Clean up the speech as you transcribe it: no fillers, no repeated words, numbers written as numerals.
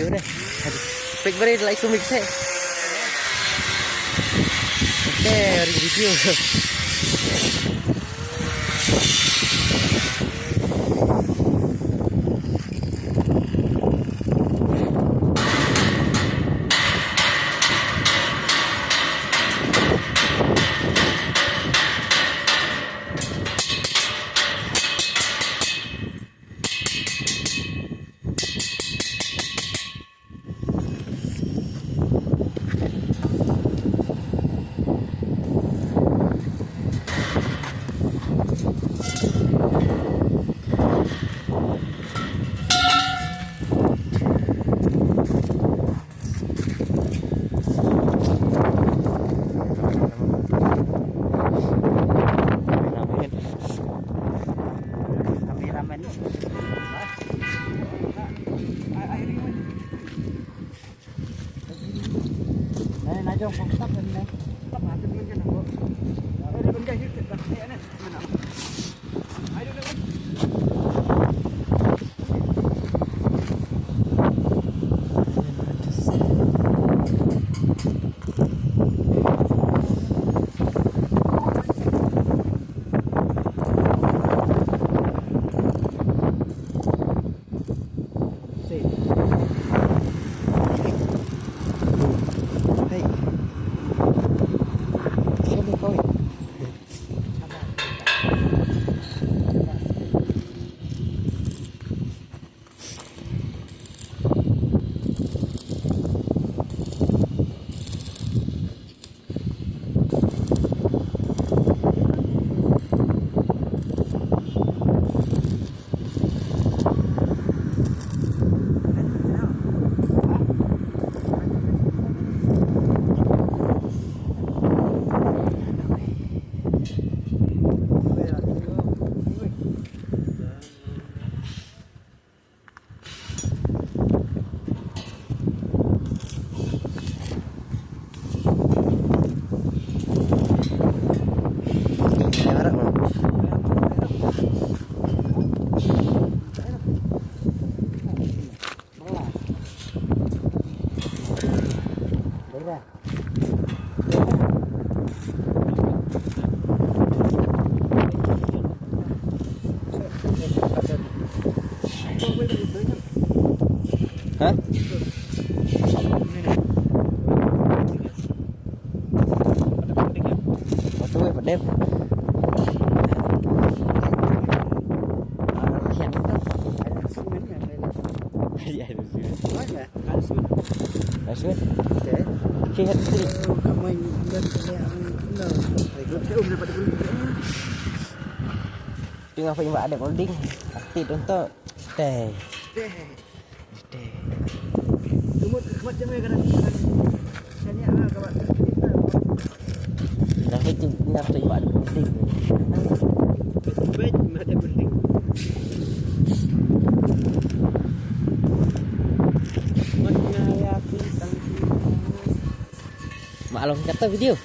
video này. Pick beri like sumik saya. Oke, review. Này trong phòng tắt lên này, tắt hạt trên bên kia nào. Đây bên kia chứ, đặt nhẹ này. Ai được đấy. Hah? Waktu gue pedep. Iya itu sih. Mana? Kasut. Oke. Kihat sih. Kamay dan kalian dapat tengah punya ada welding aktif untuk teh. Lumut macam mana kan? Tanya kawan kita. Nak itu nak coba welding. Baik, ada welding. Maklum kata video.